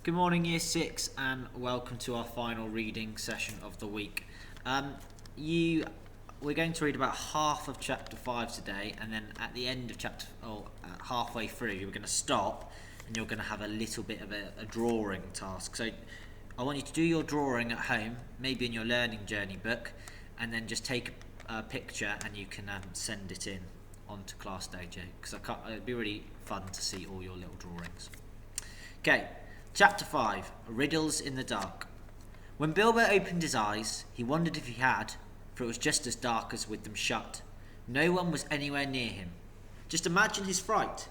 Good morning, Year 6, and welcome to our final reading session of the week. We're going to read about half of chapter 5 today, and then at the end of halfway through, we're going to stop, and you're going to have a little bit of a drawing task. So I want you to do your drawing at home, maybe in your learning journey book, and then just take a picture and you can send it in onto Class Dojo, because it'd be really fun to see all your little drawings. Okay. Chapter 5, Riddles in the Dark. When Bilbo opened his eyes, he wondered if he had, for it was just as dark as with them shut. No one was anywhere near him. Just imagine his fright.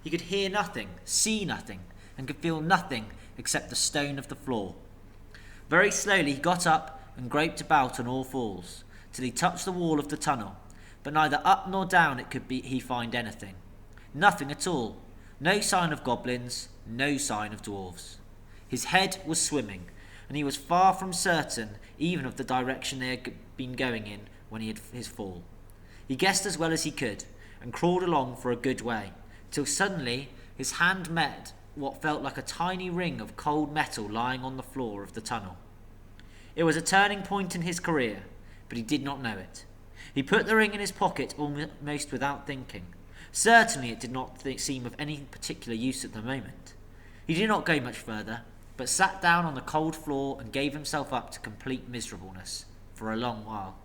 He could hear nothing, see nothing, and could feel nothing except the stone of the floor. Very slowly he got up and groped about on all fours, till he touched the wall of the tunnel, but neither up nor down he find anything. Nothing at all. No sign of goblins, no sign of dwarves. His head was swimming, and he was far from certain even of the direction they had been going in when he had his fall. He guessed as well as he could, and crawled along for a good way, till suddenly his hand met what felt like a tiny ring of cold metal lying on the floor of the tunnel. It was a turning point in his career, but he did not know it. He put the ring in his pocket almost without thinking. Certainly it did not seem of any particular use at the moment. He did not go much further, but sat down on the cold floor and gave himself up to complete miserableness for a long while.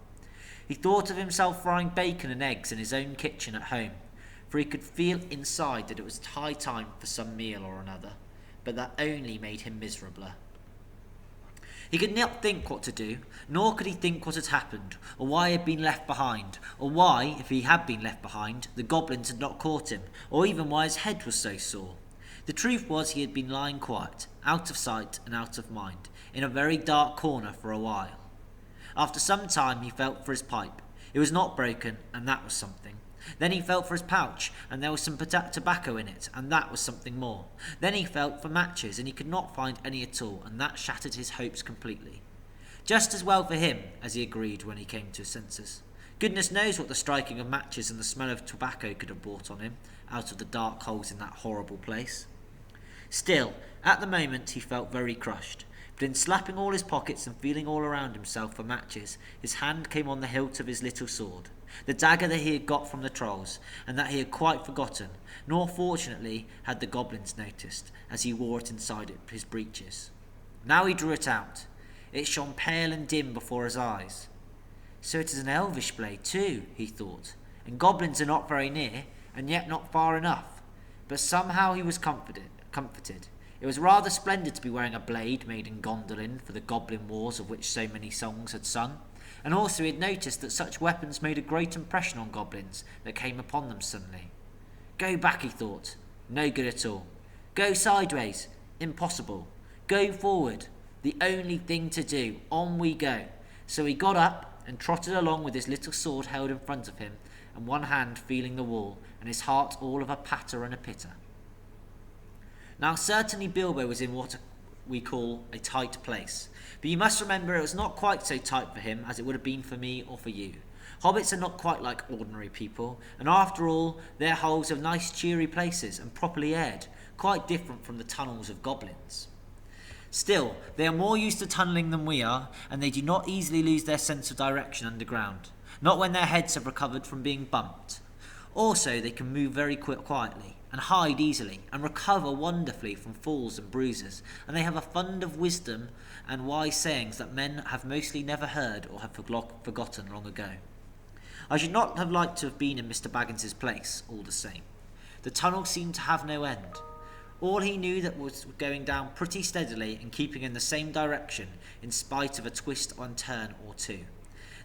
He thought of himself frying bacon and eggs in his own kitchen at home, for he could feel inside that it was high time for some meal or another, but that only made him miserabler. He could not think what to do, nor could he think what had happened, or why he had been left behind, or why, if he had been left behind, the goblins had not caught him, or even why his head was so sore. The truth was he had been lying quiet, out of sight and out of mind, in a very dark corner for a while. After some time he felt for his pipe. It was not broken, and that was something. Then he felt for his pouch, and there was some tobacco in it, and that was something more. Then he felt for matches, and he could not find any at all, and that shattered his hopes completely. Just as well for him, as he agreed when he came to his senses. Goodness knows what the striking of matches and the smell of tobacco could have brought on him, out of the dark holes in that horrible place. Still, at the moment he felt very crushed, but in slapping all his pockets and feeling all around himself for matches, his hand came on the hilt of his little sword, the dagger that he had got from the trolls, and that he had quite forgotten, nor fortunately had the goblins noticed, as he wore it inside his breeches. Now he drew it out. It shone pale and dim before his eyes. So it is an elvish blade too, he thought, and goblins are not very near, and yet not far enough. But somehow he was comforted. It was rather splendid to be wearing a blade made in Gondolin for the goblin wars of which so many songs had sung, and also he had noticed that such weapons made a great impression on goblins that came upon them suddenly. Go back, he thought. No good at all. Go sideways. Impossible. Go forward. The only thing to do. On we go. So he got up and trotted along with his little sword held in front of him, and one hand feeling the wall, and his heart all of a patter and a pitter. Now certainly Bilbo was in what we call a tight place, but you must remember it was not quite so tight for him as it would have been for me or for you. Hobbits are not quite like ordinary people, and after all, their holes are nice cheery places and properly aired, quite different from the tunnels of goblins. Still, they are more used to tunnelling than we are, and they do not easily lose their sense of direction underground, not when their heads have recovered from being bumped. Also, they can move very quietly, and hide easily, and recover wonderfully from falls and bruises, and they have a fund of wisdom and wise sayings that men have mostly never heard or have forgotten long ago. I should not have liked to have been in Mr. Baggins's place, all the same. The tunnel seemed to have no end. All he knew that was going down pretty steadily and keeping in the same direction, in spite of a twist and turn or two.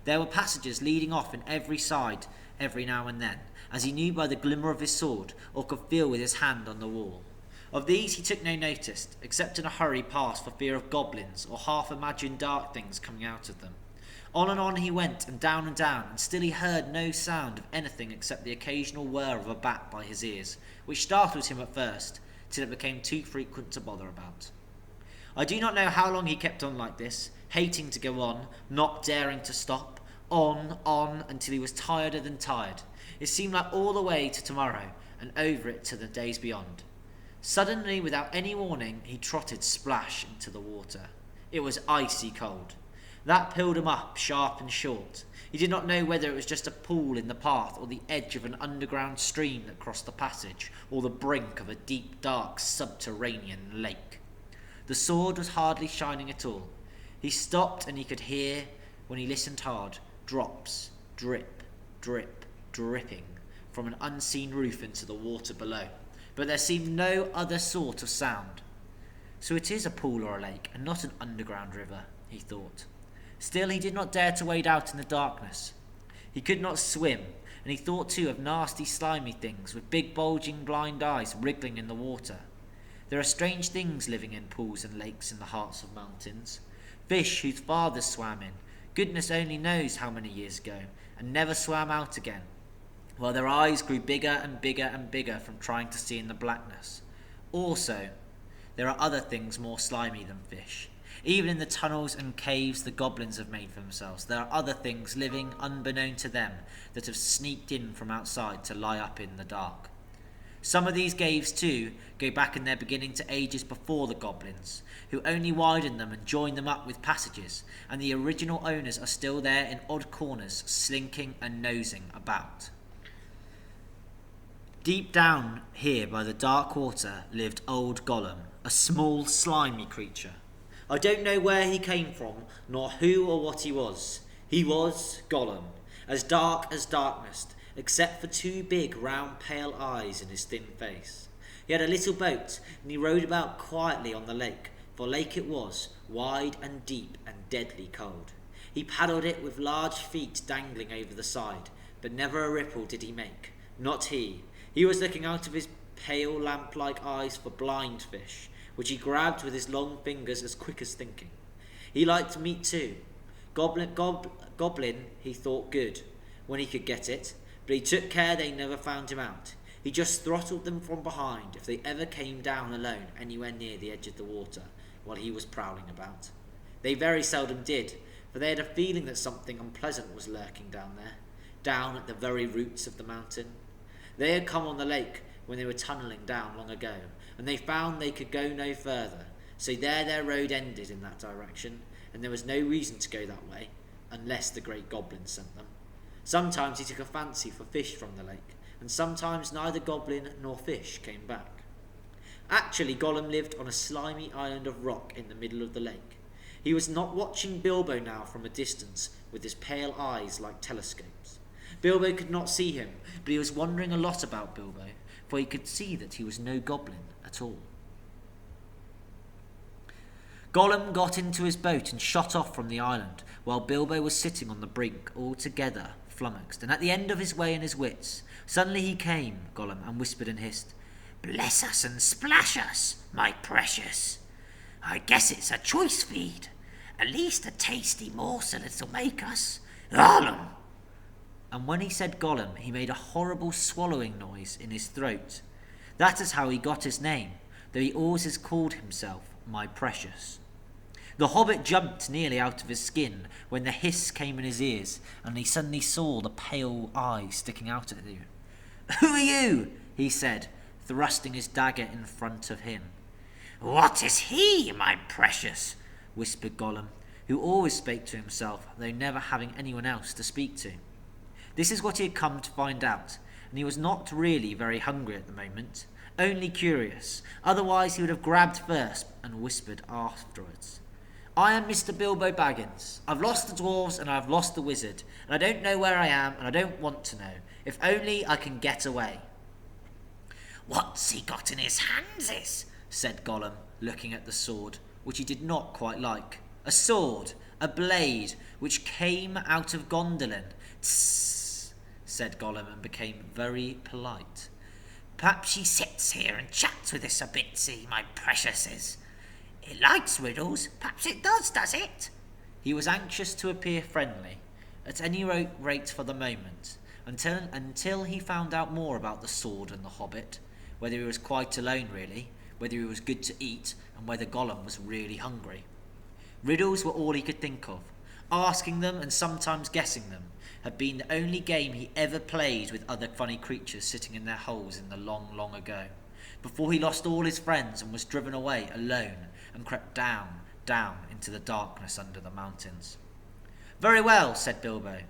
There were passages leading off in every side every now and then, as he knew by the glimmer of his sword, or could feel with his hand on the wall. Of these he took no notice, except in a hurry past for fear of goblins, or half-imagined dark things coming out of them. On and on he went, and down, and still he heard no sound of anything except the occasional whir of a bat by his ears, which startled him at first, till it became too frequent to bother about. I do not know how long he kept on like this, hating to go on, not daring to stop, on, until he was tireder than tired. It seemed like all the way to tomorrow, and over it to the days beyond. Suddenly, without any warning, he trotted splash into the water. It was icy cold. That pulled him up sharp and short. He did not know whether it was just a pool in the path, or the edge of an underground stream that crossed the passage, or the brink of a deep, dark, subterranean lake. The sword was hardly shining at all. He stopped, and he could hear, when he listened hard, drops, drip, drip, dripping, from an unseen roof into the water below. But there seemed no other sort of sound. So it is a pool or a lake, and not an underground river, he thought. Still, he did not dare to wade out in the darkness. He could not swim, and he thought too of nasty slimy things with big bulging blind eyes wriggling in the water. There are strange things living in pools and lakes in the hearts of mountains. Fish whose fathers swam in, goodness only knows how many years ago, and never swam out again, while their eyes grew bigger and bigger and bigger from trying to see in the blackness. Also, there are other things more slimy than fish. Even in the tunnels and caves the goblins have made for themselves, there are other things living unbeknown to them that have sneaked in from outside to lie up in the dark. Some of these caves, too, go back in their beginning to ages before the goblins, who only widened them and joined them up with passages, and the original owners are still there in odd corners, slinking and nosing about. Deep down here by the dark water lived old Gollum, a small, slimy creature. I don't know where he came from, nor who or what he was. He was Gollum, as dark as darkness, except for two big, round, pale eyes in his thin face. He had a little boat, and he rowed about quietly on the lake, for lake it was, wide and deep and deadly cold. He paddled it with large feet dangling over the side, but never a ripple did he make. Not he. He was looking out of his pale lamp-like eyes for blind fish, which he grabbed with his long fingers as quick as thinking. He liked meat too. Goblin he thought good, when he could get it, but he took care they never found him out. He just throttled them from behind if they ever came down alone anywhere near the edge of the water while he was prowling about. They very seldom did, for they had a feeling that something unpleasant was lurking down there, down at the very roots of the mountain. They had come on the lake when they were tunnelling down long ago, and they found they could go no further, so there their road ended in that direction, and there was no reason to go that way, unless the great goblin sent them. Sometimes he took a fancy for fish from the lake, and sometimes neither goblin nor fish came back. Actually, Gollum lived on a slimy island of rock in the middle of the lake. He was not watching Bilbo now from a distance, with his pale eyes like telescopes. Bilbo could not see him, but he was wondering a lot about Bilbo, for he could see that he was no goblin at all. Gollum got into his boat and shot off from the island, while Bilbo was sitting on the brink, altogether flummoxed, and at the end of his way and his wits. Suddenly he came, Gollum, and whispered and hissed, "Bless us and splash us, my precious. I guess it's a choice feed. At least a tasty morsel it'll make us. Gollum!" And when he said Gollum, he made a horrible swallowing noise in his throat. That is how he got his name, though he always has called himself my precious. The Hobbit jumped nearly out of his skin when the hiss came in his ears, and he suddenly saw the pale eyes sticking out at him. "Who are you?" he said, thrusting his dagger in front of him. "What is he, my precious?" whispered Gollum, who always spake to himself, though never having anyone else to speak to. This is what he had come to find out, and he was not really very hungry at the moment, only curious. Otherwise he would have grabbed first and whispered afterwards. "I am Mr. Bilbo Baggins. I've lost the dwarves and I've lost the wizard, and I don't know where I am, and I don't want to know. If only I can get away." "What's he got in his hands?" said Gollum, looking at the sword, which he did not quite like. A sword, a blade, which came out of Gondolin. "Tss," said Gollum, and became very polite. "Perhaps she sits here and chats with us a bitsy, my preciouses. It likes riddles. Perhaps it does it?" He was anxious to appear friendly, at any rate for the moment, until he found out more about the sword and the Hobbit, whether he was quite alone really, whether he was good to eat, and whether Gollum was really hungry. Riddles were all he could think of. Asking them and sometimes guessing them had been the only game he ever played with other funny creatures sitting in their holes in the long, long ago. before he lost all his friends and was driven away alone and crept down into the darkness under the mountains. Very well, said Bilbo.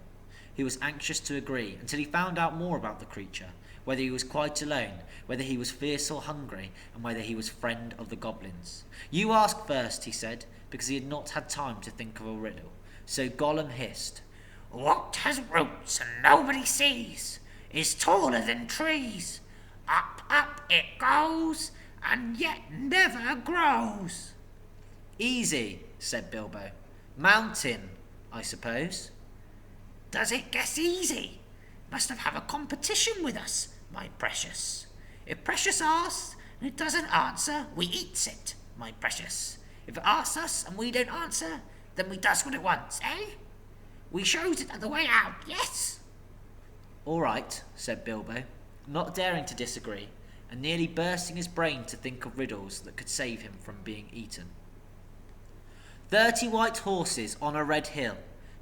He was anxious to agree until he found out more about the creature, whether he was quite alone, whether he was fierce or hungry, and whether he was friend of the goblins. You ask first, he said, because he had not had time to think of a riddle. So Gollum hissed, What has roots and nobody sees, is taller than trees. Up, up it goes, and yet never grows. Easy, said Bilbo. Mountain, I suppose. Does it guess easy? Must have a competition with us, my precious. If Precious asks and it doesn't answer, we eats it, my precious. If it asks us and we don't answer, then we does what it wants, eh? We shows it on the way out, yes? All right, said Bilbo, not daring to disagree, and nearly bursting his brain to think of riddles that could save him from being eaten. 30 white horses on a red hill.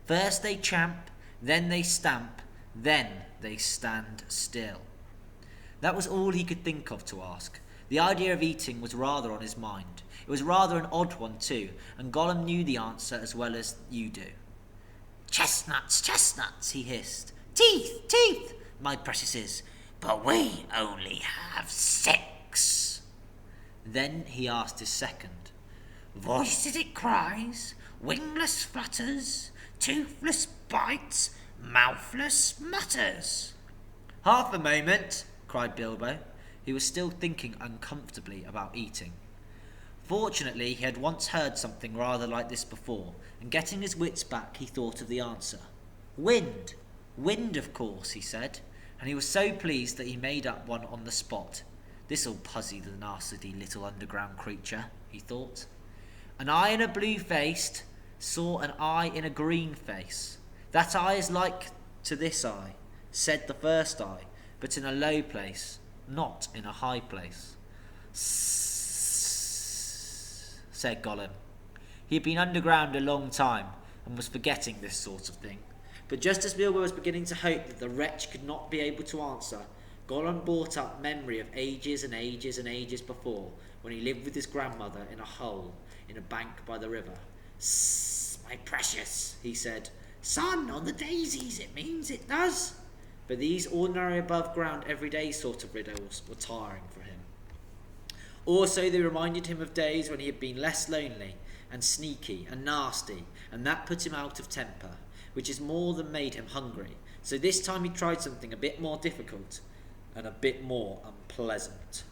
First they champ, then they stamp, then they stand still. That was all he could think of to ask. The idea of eating was rather on his mind. It was rather an odd one too, and Gollum knew the answer as well as you do. Chestnuts, chestnuts, he hissed. Teeth, teeth, my preciouses, but we only have 6. Then he asked his second. Voices it cries, wingless flutters, toothless bites, mouthless mutters. Half a moment, cried Bilbo. He was still thinking uncomfortably about eating. Fortunately, he had once heard something rather like this before, and getting his wits back, he thought of the answer. Wind. Wind, of course, he said, and he was so pleased that he made up one on the spot. This'll puzzle the nasty little underground creature, he thought. An eye in a blue face saw an eye in a green face. That eye is like to this eye, said the first eye, but in a low place, not in a high place. Said Gollum. He had been underground a long time, and was forgetting this sort of thing. But just as Bilbo was beginning to hope that the wretch could not be able to answer, Gollum brought up memory of ages and ages and ages before, when he lived with his grandmother in a hole in a bank by the river. My precious, he said. Sun on the daisies, it means, it does. But these ordinary above-ground everyday sort of riddles were tiring for him. Also, they reminded him of days when he had been less lonely and sneaky and nasty, and that put him out of temper, which is more than made him hungry. So this time he tried something a bit more difficult and a bit more unpleasant.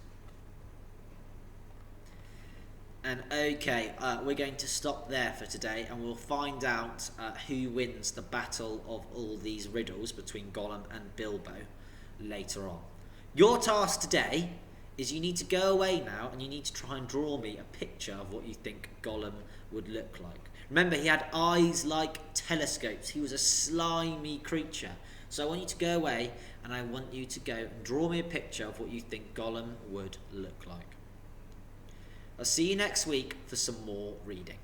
And okay, we're going to stop there for today, and we'll find out who wins the battle of all these riddles between Gollum and Bilbo later on. Your task today is you need to go away now and you need to try and draw me a picture of what you think Gollum would look like. Remember, he had eyes like telescopes. He was a slimy creature. So I want you to go away and I want you to go and draw me a picture of what you think Gollum would look like. I'll see you next week for some more reading.